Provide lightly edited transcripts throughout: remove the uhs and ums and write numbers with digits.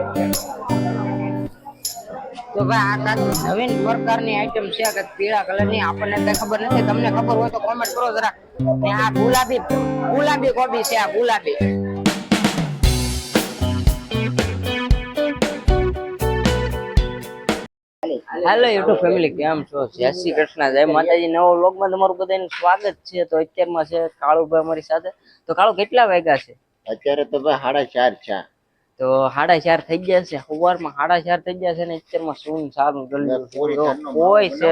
તો ભાઈ આ કાંઈક નવીન પ્રકારની આઈટમ છે કે પીળા કલરની આપણને કઈ ખબર નથી, તમને ખબર હોય તો કોમેન્ટ કરો જરા. ને આ ગુલાબી ગુલાબી કોબી છે, આ ગુલાબી. હેલો યુટ્યુબ ફેમિલી, કેમ છો? જય શ્રી કૃષ્ણ, જય માતાજી. નવો વ્લોગમાં તમારું બધાનું સ્વાગત છે. તો અત્યારમાં છે કાળુભાઈ અમારી સાથે. તો કાળુ, કેટલા વાગ્યા છે અત્યારે? તો ભાઈ 4:30 છે. તો 4:30 થઈ ગયા છે, સવારમાં 4:30 થઈ ગયા છે ને અત્યારમાં શું સારું કોઈ છે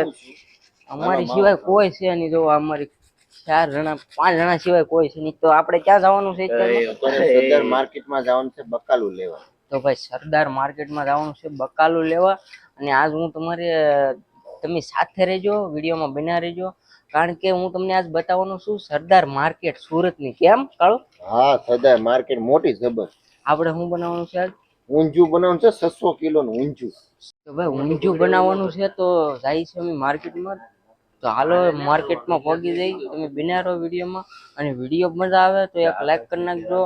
અમારી સિવાય કોઈ છે નહીં. જો અમારી 4 જણા 5 જણા સિવાય કોઈ છે નહીં. તો આપણે ક્યાં જવાનું છે? સરદાર માર્કેટમાં જવાનું છે બકાલું લેવા. તો ભાઈ સરદાર માર્કેટમાં જવાનું છે બકાલું લેવા. અને આજ હું તમે સાથે રહેજો, વિડીયોમાં બન્યા રહેજો, કારણ કે હું તમને આજ બતાવવાનું છું સરદાર માર્કેટ સુરતની. કેમ કાળુ? હા, સરદાર માર્કેટ મોટી જબર. આપણે શું બનાવવાનું છે આજ? ઊંધિયું બનાવવાનું છે, 600 કિલોનું ઊંધિયું. તો ભાઈ ઊંધિયું બનાવવાનું છે, તો જાય છે અમે માર્કેટમાં. તો હાલો માર્કેટમાં પહોંચી જઈ, તમે બન્યા રહો વિડીયોમાં. અને વિડીયો મજા આવે તો એક લાઈક કરી નાખજો,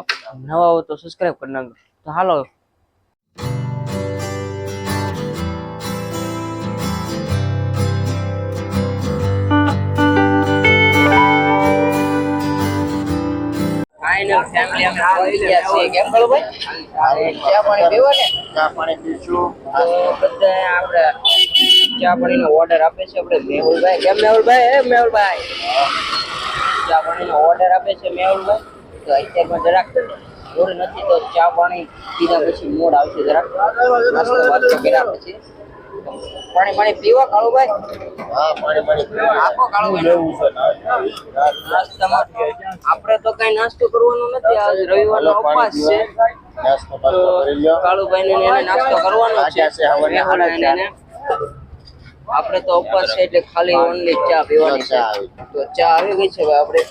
નવા હોય તો સબસ્ક્રાઈબ કરી નાખજો. તો હાલો. ફેમિલી અમે પહોંચી ગયા છીએ. કેમ કરો ભાઈ? ચા પાણી પીવો ને? ચા પાણી પીશું. તો બધા આપણે ચા પાણીનો ઓર્ડર આપે છે આપણે મેહુલભાઈ. કેમ મેહુલભાઈ? મેહુલભાઈ ચા પાણીનો ઓર્ડર આપે છે મેહુલભાઈ. તો અત્યારમાં જરાક મૂડ નથી, તો ચા પાણી પીધા પછી મૂડ આવશે. જરાક નાસ્તો કર્યા પછી પાણી પીવા કાળુભાઈ. હા, પાણી આપો કાળુભાઈ. લેવું છે નાસ્તામાં આપણે તો કઈ નાસ્તો કરવાનો નથી, આજ રવિવારનો ઉપવાસ છે. નાસ્તો કરી લ્યો. કાળુભાઈ ને નાસ્તો કરવાનો છે. આપણે તો ઉપવાસ છે એટલે ખાલી ઓનલી ચા પીવાની છે. તો ચા આવી ગઈ છે આપણે.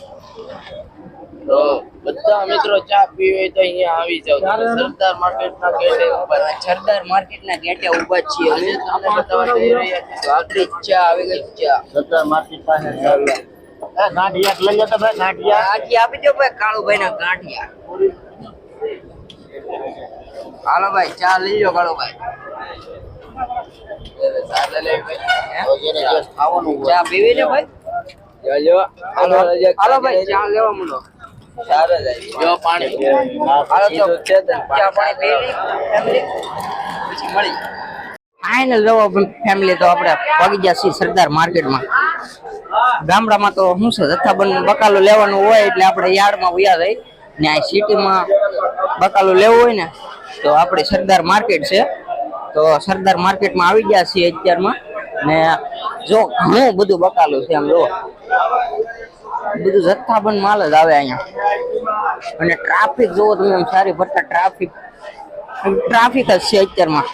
તો બધા મિત્રો ચા પીવી હોય તો અહીંયા આવી જાવ. સરદાર માર્કેટના ગેટે ઉભા, સરદાર માર્કેટના ગેટે ઉભા છીએ અમે. આપણે બતાવવા જઈ રહ્યા છીએ. તો આખરી ચા આવી ગઈ. ચા સરદાર માર્કેટ પાસે ગાંઠિયા લઈ જતો ભાઈ. ગાંઠિયા આપી દો ભાઈ, કાળુભાઈ ના ગાંઠિયા. હાલો ભાઈ, ચા લઈ લો કાળુભાઈ. ચા પીવી છે ભાઈ? હાલો ભાઈ, ચા લેવા માંડો. પાણી ફાઈનલ જવો ફેમિલી. તો આપણે પગી ગયા છીએ સરદાર માર્કેટમાં. ગામડામાં તો શું છે, જથ્થાબંધ બકાલું લેવાનું હોય એટલે આપણે યાર્ડમાં વયા જઈ ને. આ સિટીમાં બકાલું લેવું હોય ને તો આપણે સરદાર માર્કેટ છે. તો સરદાર માર્કેટમાં આવી ગયા છીએ અત્યારમાં. ને જો ઘણું બધું બકાલું છે. આમ જો બધું જથ્થાબંધ માલ જ આવે અહીંયા. અને ટ્રાફિક જોવો તમે, આમ સારી ભરતા ટ્રાફિક જ છે અત્યારમાં.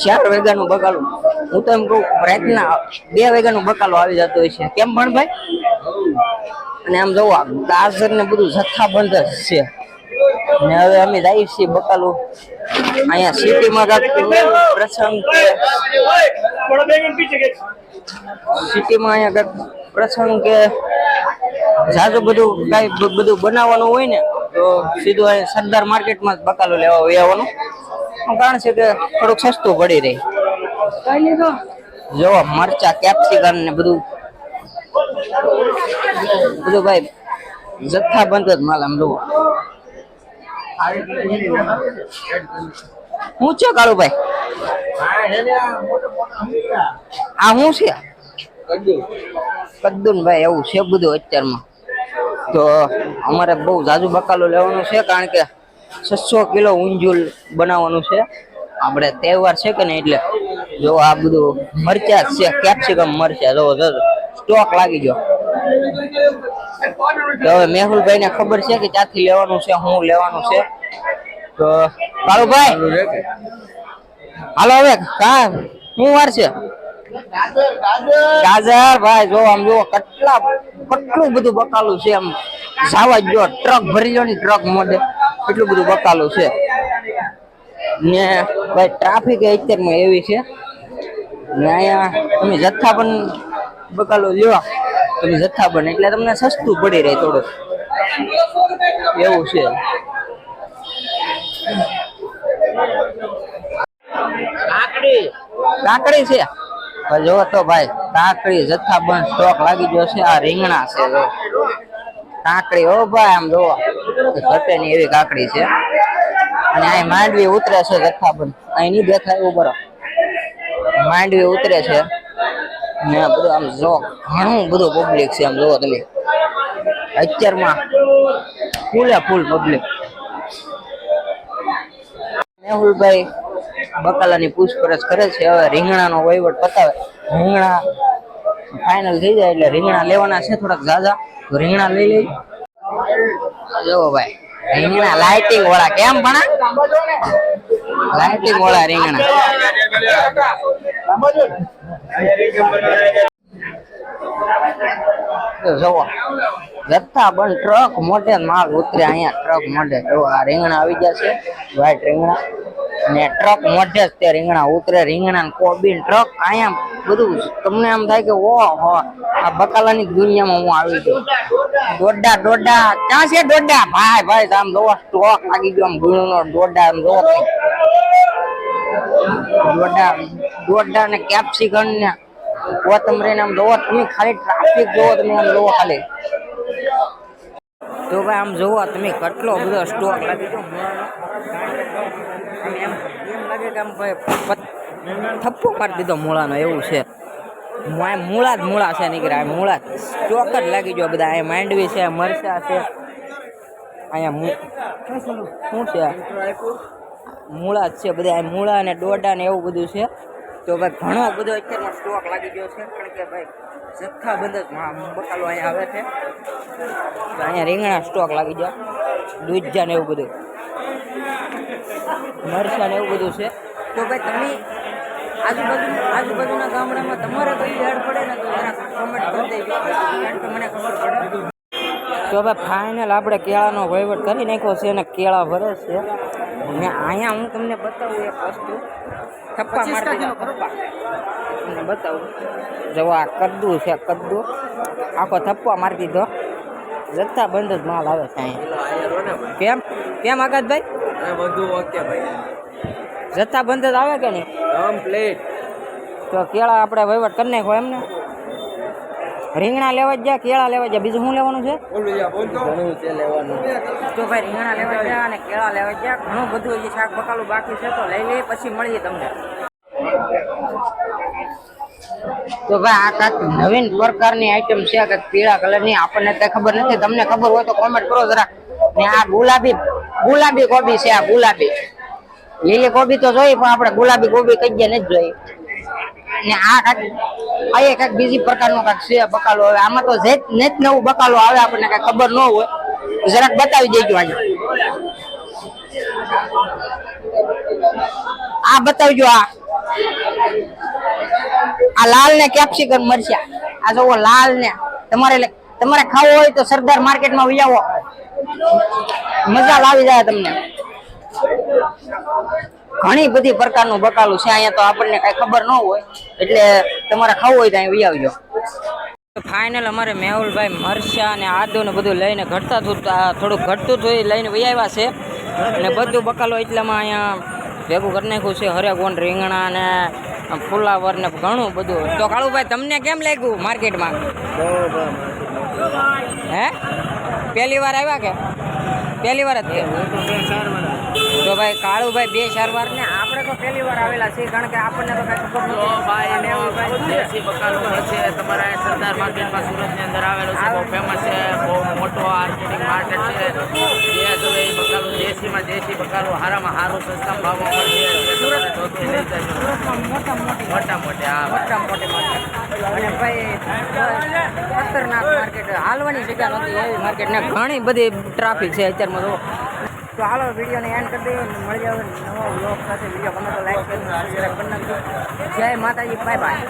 4 વાગ્યાનું બકાલું, હું તો એમ કહું રાતના 2 વાગ્યાનું બકાલું આવી જતું હોય છે. કેમ પણ ભાઈ? અને આમ જોવો ગાજર ને બધું જથ્થાબંધ જ છે. ને હવે અમે જઈએ છીએ બકાલું અહીંયા સિટીમાં પ્રસંગ સિટીમાં અહીંયા પ્રસંગ કે જાજુ બધું કઈ બધું બનાવવાનું હોય ને તો સીધું અહીંયા સરદાર માર્કેટમાં જ બકાલું લેવા આવવાનું. કારણ છે કે થોડુંક સસ્તું પડી રહી. જોવો મરચા, કેપ્સિકમ ને બધું ભાઈ જથ્થાબંધ જ માલ. આમ જોવો શું છે કાળુભાઈ? આ શું છે? કદ્દુ ભાઈ. એવું છે બધું અત્યારમાં. તો અમારે બહુ જાજુ બકાલું લેવાનું છે, કારણ કે 600 કિલો ઊંધિયું બનાવવાનું છે. આપણે તહેવાર છે કે નહીં એટલે જો આ બધું મરચા છે, કેપ્સિકમ મરચા જો સ્ટોક લાગી ગયો. તો હવે મેહુલભાઈ ને ખબર છે કે ક્યાંથી લેવાનું છે, શું લેવાનું છે. તો કાળુભાઈ હાલો હવે કા શું વાર છે? ગાજર ભાઈ જો આમ જો કેટલું બધું બકાલું છે. આમ સાવા જો ટ્રક ભરી લો ને, ટ્રક મોઢે એટલું બધું બકાલું છે. ને ભાઈ ટ્રાફિક અત્યારમાં એવી છે ને અહીંયા તમે જથ્થાબંધ બકાલું લ્યો, તમે જથ્થાબંધ એટલે તમને સસ્તું પડી રહે થોડું, એવું છે. કાકડી છે પણ જો તો ભાઈ કાકડી જથ્થાબંધ સ્ટોક લાગી ગયો છે. આ રીંગણા છે જો કાકડી ઓ ભાઈ આમ જો ઘટે ની એવી કાકડી છે. અને અહીં માંડવી ઉતરે છે જથ્થાબંધ. અહીં નહીં દેખાય એવું બરો માંડવી ઉતરે છે ને બધું આમ જો ઘણું બધું પબ્લિક છે. આમ જોવો તમે અત્યારમાં ફૂલે ફૂલ પબ્લિક. મેહુલભાઈ બકાલાની પૂછપરછ કરે છે. હવે રીંગણાનો વહીવટ પતાવે. રીંગણા ફાઇનલ થઈ જાય એટલે રીંગણા લેવાના છે થોડાક ઝાઝા. તો રીંગણા લઈ લઈ. જો ભાઈ રીંગણા લાઇટિંગ વાળા કેમ ભણા લાઇટિંગ વાળા રીંગણા. જોવો જથ્થાબંધ ટ્રક મોઢે માલ ઉતરે અહીંયા. ટ્રક મોઢે જો આ રીંગણા આવી ગયા છે વ્હાઈટ રીંગણા ને ટ્રક મોઢે જ તે રીંગણા ઉતરે. રીંગણા કોબીન ટ્રક અહીંયા બધું તમને એમ થાય કે ઓહો આ બકાલાની દુનિયામાં હું આવી ગયો. દોડા ક્યાં છે દોડા ભાઈ ભાઈ આમ જોવો સ્ટોક લાગી ગયો. આમ ગુણનો દોડા આમ જોવો દોડા ને કેપ્સિકમ ને કોથમરી ને આમ જોવો તમે ખાલી ટ્રાફિક જોવો તમે આમ જોવો ખાલી. તો ભાઈ આમ જોવો તમે કેટલો બધો સ્ટોક લાગી ગયો. એમ લાગે કે આમ ભાઈ થપ્પો મારી દીધો મૂળાનો એવું છે. મૂળા જ મૂળા છે નીકળ્યા. મૂળા સ્ટોક જ લાગી ગયો બધા. અહીંયા માંડવી છે મરચા છે અહીંયા શું છે મૂળા જ છે બધા. મૂળા ને ડોડા ને એવું બધું છે. તો ભાઈ ઘણો બધો અત્યારમાં સ્ટોક લાગી ગયો છે કારણ કે ભાઈ જથ્થાબંધ જ બકાલો અહીંયા આવે છે. તો અહીંયા રીંગણા સ્ટોક લાગી ગયો દૂધજા ને એવું બધું મરચા ને એવું બધું છે. તો ભાઈ તમે આજુબાજુના ગામડામાં તમારે કઈ યાદ પડે ને તો જરા કોમેન્ટ કરી દેજો તો મને ખબર પડે. તો ભાઈ ફાઇનલ આપણે કેળાનો વહીવટ કરી નાખ્યો છે અને કેળા ભરે છે. ને અહીંયા હું તમને બતાવું એક વસ્તુ થપ્પા મારી દીધા. તમને બતાવું જો આ કદ્દુ છે. કદ્દુ આખો થપ્પા મારી દીધો. જથ્થાબંધ જ માલ આવે છે અહીંયા. કેમ કેમ આકાશભાઈ બધું ઓકે ભાઈ જથ્થાબંધ જ આવે કે નહીં કમ્પ્લીટ. તો કેળા આપણે વહીવટ કરી નાખો એમને. રીંગણા લેવા જ જાય કેળા લેવા જાય બીજું શું લેવાનું છે ઘણું છે લેવાનું. તો ભાઈ રીંગણા લેવા જાય અને કેળા લેવા જાય. ઘણું બધું હજી શાક બકાલું બાકી છે તો લઈ લઈએ પછી મળીએ તમને. તો ભાઈ આ કાંઈક નવીન પ્રકારની આઈટમ છે કે પીળા કલરની આપણને કઈ ખબર નથી. તમને ખબર હોય તો કોમેન્ટ કરો જરા. ને આ ગુલાબી કોબી છે. આ ગુલાબી લીલી કોબી તો જોઈ પણ આપણે ગુલાબી કોબી કઈ ગયા નથી જોઈ. ને આ કાંઈક બીજી પ્રકારનો કાંઈક છે બકાલો. હવે આમાં તો નેત નવું બકાલો આવે આપણને કઈ ખબર ન હોય જરાક બતાવી દેજો. આજે આ બતાવજો. આ લાલ ને કેપ્સિકમ મરચા આ જોવો લાલ ને તમારે ખાવો હોય તો સરદાર માર્કેટમાં વહી આવો. મજા લાવી જાય તમને. ઘણી બધી પ્રકારનું બકાલું છે અહીંયા તો આપણને કઈ ખબર ન હોય એટલે તમારે ખાવું હોય તો અહીં વહી આવજો. ફાઇનલ અમારે મેહુલભાઈ મરચા અને આદુ ને બધું લઈને થોડું ઘટતું હતું એ લઈને વહી આવ્યા છે. અને બધું બકાલો એટલામાં અહીંયા ભેગું કરી નાખ્યું છે. હરેગોન રીંગણા ને ફુલાવર ને ઘણું બધું. તો કાળુભાઈ તમને કેમ લાગ્યું માર્કેટમાં? હે પહેલી વાર આવ્યા કે પહેલી વાર જ? તો ભાઈ કાળુભાઈ 2-4 વાર ને આપણે તો પહેલી વાર આવેલા છીએ કારણ કે આપણને તો કઈ ખબર નથી. દેશી બકાલો છે તમારા સરદાર માર્કેટમાં સુરતની અંદર આવેલું છે. બહુ ફેમસ છે. બહુ મોટો માર્કેટિંગ માર્કેટ છે. જે જોવે એ બકાલો દેશીમાં દેશી બકાલો હારામાં હારું સસ્તા ભાવમાં મળશે. મોટા મોટી માર્કેટ અને ભાઈ ખતરનાક માર્કેટ. હાલવાની જગ્યા નથી એવી માર્કેટ ને ઘણી બધી ટ્રાફિક છે અત્યારમાં. તો હાલો વિડીયોને એન્ડ કરી દઈએ. મળી જાવ નવો બ્લોગ સાથે. વિડીયો ગમે તો લાઈક કરી સબસ્ક્રાઈબ કરી નાખજો. જય માતાજી. Bye bye.